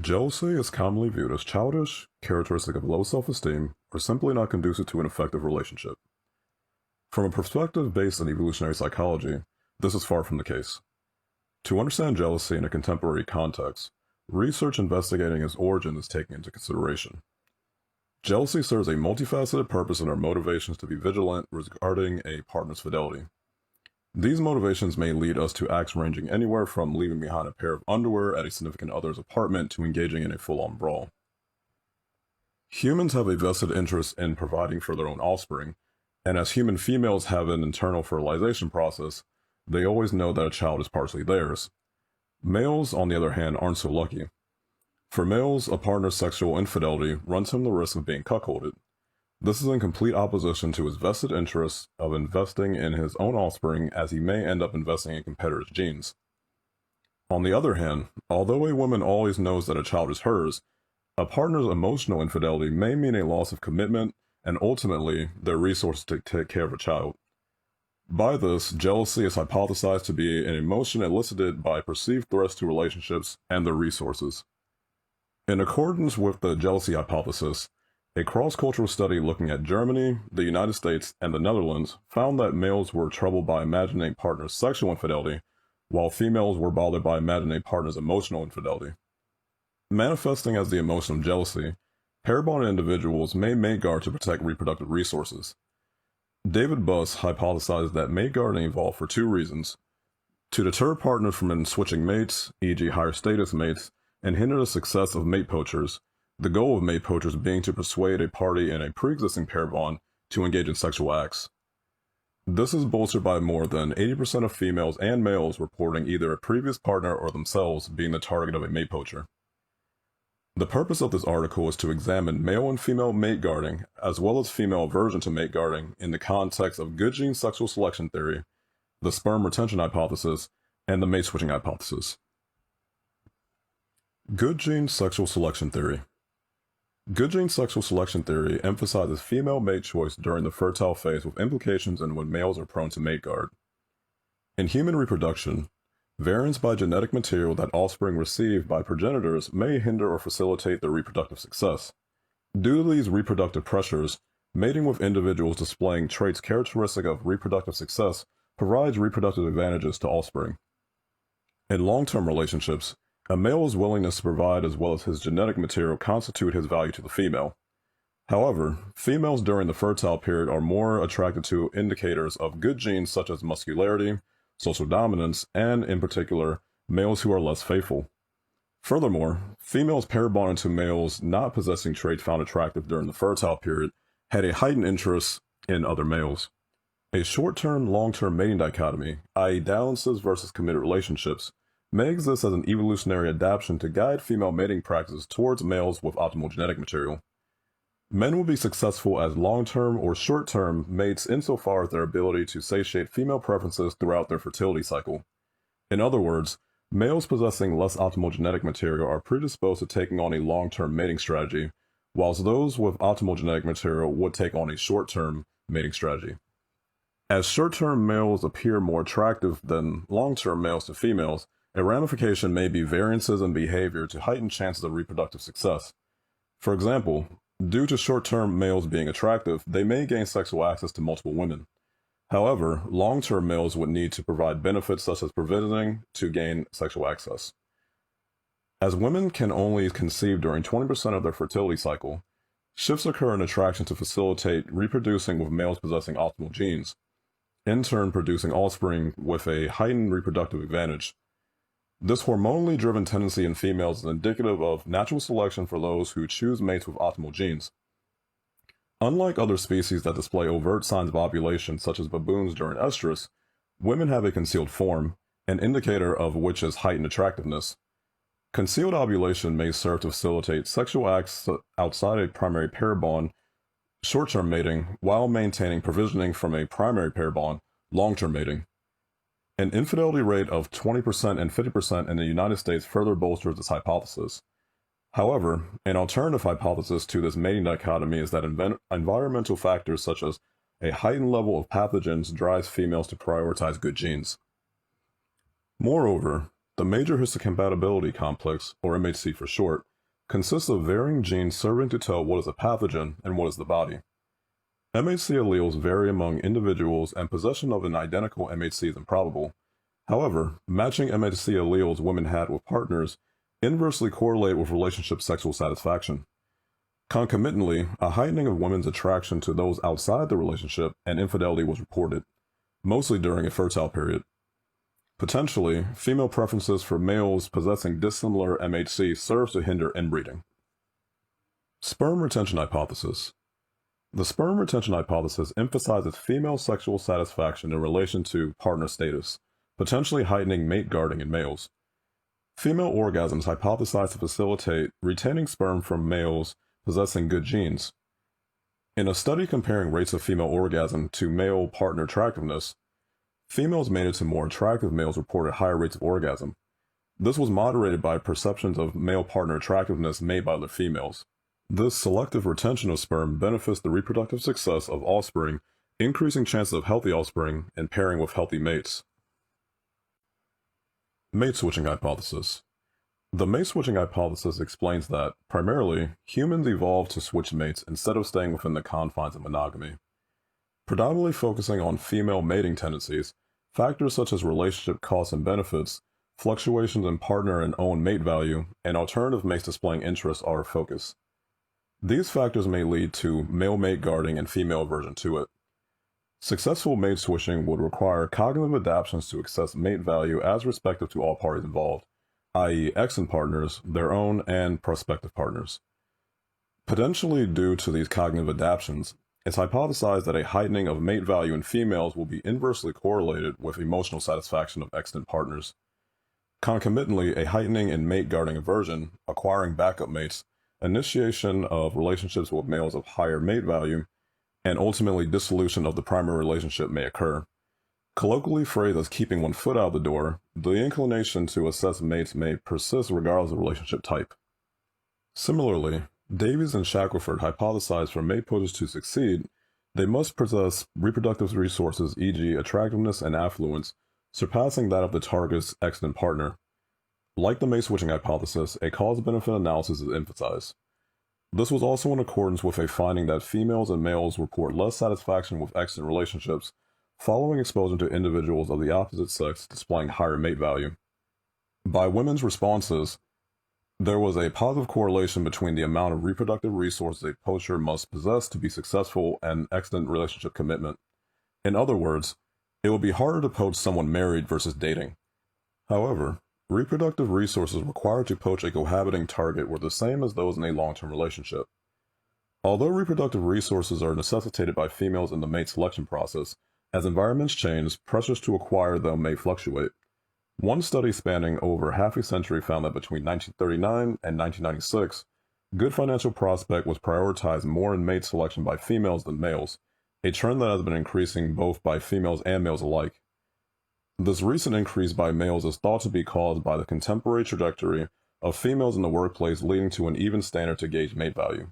Jealousy is commonly viewed as childish, characteristic of low self-esteem, or simply not conducive to an effective relationship. From a perspective based in evolutionary psychology, this is far from the case. To understand jealousy in a contemporary context, research investigating its origin is taken into consideration. Jealousy serves a multifaceted purpose in our motivations to be vigilant regarding a partner's fidelity. These motivations may lead us to acts ranging anywhere from leaving behind a pair of underwear at a significant other's apartment to engaging in a full-on brawl. Humans have a vested interest in providing for their own offspring, and as human females have an internal fertilization process, they always know that a child is partially theirs. Males, on the other hand, aren't so lucky. For males, a partner's sexual infidelity runs him the risk of being cuckolded. This is in complete opposition to his vested interest of investing in his own offspring, as he may end up investing in competitors' genes. On the other hand, although a woman always knows that a child is hers, a partner's emotional infidelity may mean a loss of commitment and ultimately their resources to take care of a child. By this, jealousy is hypothesized to be an emotion elicited by perceived threats to relationships and their resources. In accordance with the jealousy hypothesis, a cross-cultural study looking at Germany, the United States, and the Netherlands found that males were troubled by imagining a partner's sexual infidelity, while females were bothered by imagining a partner's emotional infidelity. Manifesting as the emotion of jealousy, pair-bonded individuals may mate guard to protect reproductive resources. David Buss hypothesized that mate guarding evolved for two reasons: to deter partners from switching mates, e.g. higher status mates, and hinder the success of mate poachers, the goal of mate poachers being to persuade a party in a pre-existing pair bond to engage in sexual acts. This is bolstered by more than 80% of females and males reporting either a previous partner or themselves being the target of a mate poacher. The purpose of this article is to examine male and female mate guarding, as well as female aversion to mate guarding in the context of good gene sexual selection theory, the sperm retention hypothesis, and the mate switching hypothesis. Good gene sexual selection theory. Good gene sexual selection theory emphasizes female mate choice during the fertile phase with implications in when males are prone to mate guard. In human reproduction, variants by genetic material that offspring receive by progenitors may hinder or facilitate their reproductive success. Due to these reproductive pressures, mating with individuals displaying traits characteristic of reproductive success provides reproductive advantages to offspring. In long-term relationships, a male's willingness to provide as well as his genetic material constitute his value to the female. However, females during the fertile period are more attracted to indicators of good genes such as muscularity, social dominance, and, in particular, males who are less faithful. Furthermore, females pair bonded to males not possessing traits found attractive during the fertile period had a heightened interest in other males. A short-term, long-term mating dichotomy, i.e. dalliances versus committed relationships, may exist as an evolutionary adaptation to guide female mating practices towards males with optimal genetic material. Men will be successful as long-term or short-term mates insofar as their ability to satiate female preferences throughout their fertility cycle. In other words, males possessing less optimal genetic material are predisposed to taking on a long-term mating strategy, whilst those with optimal genetic material would take on a short-term mating strategy. As short-term males appear more attractive than long-term males to females, a ramification may be variances in behavior to heighten chances of reproductive success. For example, due to short-term males being attractive, they may gain sexual access to multiple women. However, long-term males would need to provide benefits such as provisioning to gain sexual access. As women can only conceive during 20% of their fertility cycle, shifts occur in attraction to facilitate reproducing with males possessing optimal genes, in turn producing offspring with a heightened reproductive advantage. This hormonally driven tendency in females is indicative of natural selection for those who choose mates with optimal genes. Unlike other species that display overt signs of ovulation, such as baboons during estrus, women have a concealed form, an indicator of which is heightened attractiveness. Concealed ovulation may serve to facilitate sexual acts outside a primary pair bond, short-term mating, while maintaining provisioning from a primary pair bond, long-term mating. An infidelity rate of 20% and 50% in the United States further bolsters this hypothesis. However, an alternative hypothesis to this mating dichotomy is that environmental factors such as a heightened level of pathogens drives females to prioritize good genes. Moreover, the major histocompatibility complex, or MHC for short, consists of varying genes serving to tell what is a pathogen and what is the body. MHC alleles vary among individuals, and possession of an identical MHC is improbable. However, matching MHC alleles women had with partners inversely correlate with relationship sexual satisfaction. Concomitantly, a heightening of women's attraction to those outside the relationship and infidelity was reported, mostly during a fertile period. Potentially, female preferences for males possessing dissimilar MHC serves to hinder inbreeding. Sperm retention hypothesis. The sperm retention hypothesis emphasizes female sexual satisfaction in relation to partner status, potentially heightening mate guarding in males. Female orgasms hypothesized to facilitate retaining sperm from males possessing good genes. In a study comparing rates of female orgasm to male partner attractiveness, females mated to more attractive males reported higher rates of orgasm. This was moderated by perceptions of male partner attractiveness made by other females. This selective retention of sperm benefits the reproductive success of offspring, increasing chances of healthy offspring and pairing with healthy mates. Mate switching hypothesis. The mate switching hypothesis explains that, primarily, humans evolved to switch mates instead of staying within the confines of monogamy. Predominantly focusing on female mating tendencies, factors such as relationship costs and benefits, fluctuations in partner and own mate value, and alternative mates displaying interest are a focus. These factors may lead to male mate guarding and female aversion to it. Successful mate switching would require cognitive adaptations to access mate value as respective to all parties involved, i.e. extant partners, their own, and prospective partners. Potentially due to these cognitive adaptations, it's hypothesized that a heightening of mate value in females will be inversely correlated with emotional satisfaction of extant partners. Concomitantly, a heightening in mate guarding aversion, acquiring backup mates, initiation of relationships with males of higher mate value, and ultimately dissolution of the primary relationship may occur. Colloquially phrased as keeping one foot out of the door, the inclination to assess mates may persist regardless of relationship type. Similarly, Davies and Shackelford hypothesized for mate poachers to succeed, they must possess reproductive resources, e.g. attractiveness and affluence, surpassing that of the target's extant partner. Like the mate switching hypothesis, a cause-benefit analysis is emphasized. This was also in accordance with a finding that females and males report less satisfaction with extant relationships following exposure to individuals of the opposite sex displaying higher mate value. By women's responses, there was a positive correlation between the amount of reproductive resources a poacher must possess to be successful and extant relationship commitment. In other words, it would be harder to poach someone married versus dating. However, reproductive resources required to poach a cohabiting target were the same as those in a long-term relationship. Although reproductive resources are necessitated by females in the mate selection process, as environments change, pressures to acquire them may fluctuate. One study spanning over half a century found that between 1939 and 1996, good financial prospect was prioritized more in mate selection by females than males, a trend that has been increasing both by females and males alike. This recent increase by males is thought to be caused by the contemporary trajectory of females in the workplace leading to an even standard to gauge mate value.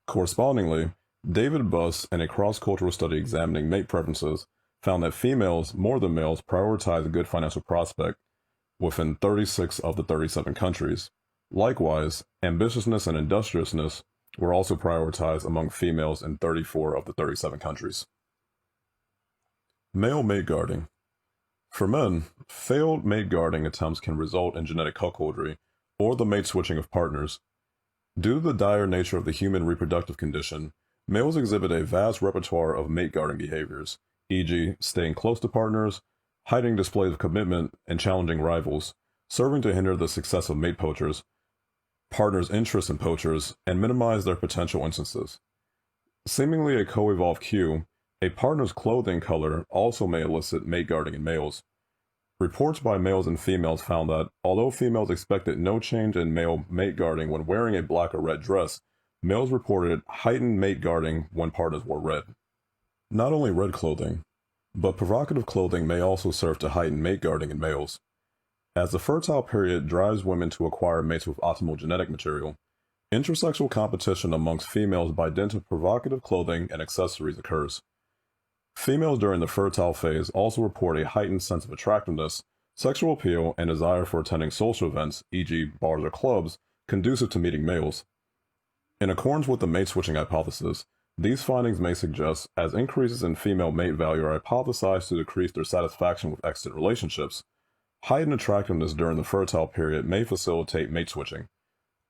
Correspondingly, David Buss, in a cross-cultural study examining mate preferences, found that females, more than males, prioritize a good financial prospect within 36 of the 37 countries. Likewise, ambitiousness and industriousness were also prioritized among females in 34 of the 37 countries. Male mate guarding. For men, failed mate guarding attempts can result in genetic cuckoldry or the mate switching of partners. Due to the dire nature of the human reproductive condition, males exhibit a vast repertoire of mate guarding behaviors, e.g., staying close to partners, hiding displays of commitment, and challenging rivals, serving to hinder the success of mate poachers, partners' interest in poachers, and minimize their potential instances. Seemingly a co-evolved cue, a partner's clothing color also may elicit mate guarding in males. Reports by males and females found that, although females expected no change in male mate guarding when wearing a black or red dress, males reported heightened mate guarding when partners wore red. Not only red clothing, but provocative clothing may also serve to heighten mate guarding in males. As the fertile period drives women to acquire mates with optimal genetic material, intersexual competition amongst females by dint of provocative clothing and accessories occurs. Females during the fertile phase also report a heightened sense of attractiveness, sexual appeal, and desire for attending social events, e.g. bars or clubs, conducive to meeting males. In accordance with the mate-switching hypothesis, these findings may suggest as increases in female mate value are hypothesized to decrease their satisfaction with extant relationships, heightened attractiveness during the fertile period may facilitate mate switching.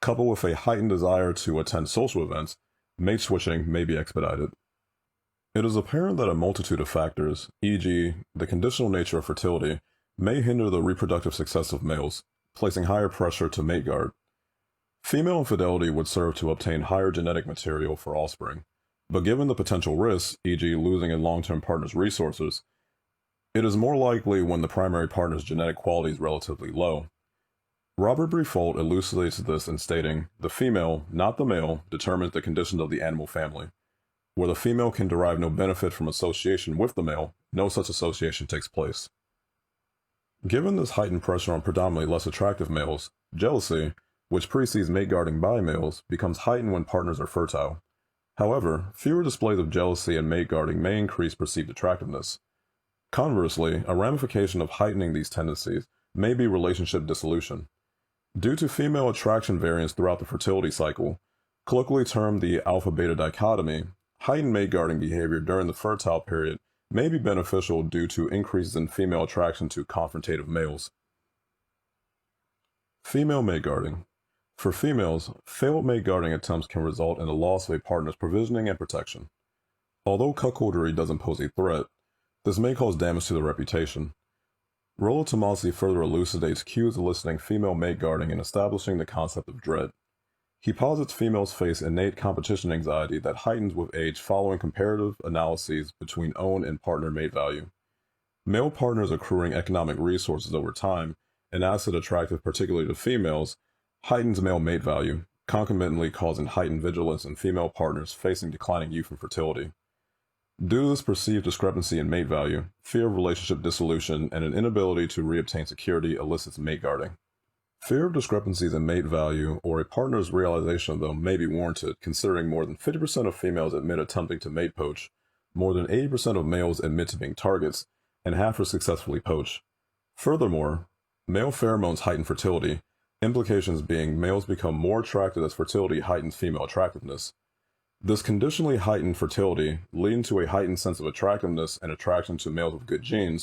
Coupled with a heightened desire to attend social events, mate switching may be expedited. It is apparent that a multitude of factors, e.g., the conditional nature of fertility, may hinder the reproductive success of males, placing higher pressure to mate guard. Female infidelity would serve to obtain higher genetic material for offspring, but given the potential risks, e.g., losing a long-term partner's resources, it is more likely when the primary partner's genetic quality is relatively low. Robert Briffault elucidates this in stating, "The female, not the male, determines the conditions of the animal family. Where the female can derive no benefit from association with the male, no such association takes place." Given this heightened pressure on predominantly less attractive males, jealousy, which precedes mate guarding by males, becomes heightened when partners are fertile. However, fewer displays of jealousy and mate guarding may increase perceived attractiveness. Conversely, a ramification of heightening these tendencies may be relationship dissolution. Due to female attraction variance throughout the fertility cycle, colloquially termed the alpha-beta dichotomy, heightened mate guarding behavior during the fertile period may be beneficial due to increases in female attraction to confrontative males. Female mate guarding. For females, failed mate guarding attempts can result in the loss of a partner's provisioning and protection. Although cuckoldry doesn't pose a threat, this may cause damage to the reputation. Rollo Tomassi further elucidates cues eliciting female mate guarding in establishing the concept of dread. He posits females face innate competition anxiety that heightens with age following comparative analyses between own and partner mate value. Male partners accruing economic resources over time, an asset attractive particularly to females, heightens male mate value, concomitantly causing heightened vigilance in female partners facing declining youth and fertility. Due to this perceived discrepancy in mate value, fear of relationship dissolution and an inability to reobtain security elicits mate guarding. Fear of discrepancies in mate value or a partner's realization of them may be warranted, considering more than 50% of females admit attempting to mate poach, more than 80% of males admit to being targets, and half are successfully poached. Furthermore, male pheromones heighten fertility, implications being males become more attracted as fertility heightens female attractiveness. This conditionally heightened fertility, leading to a heightened sense of attractiveness and attraction to males with good genes,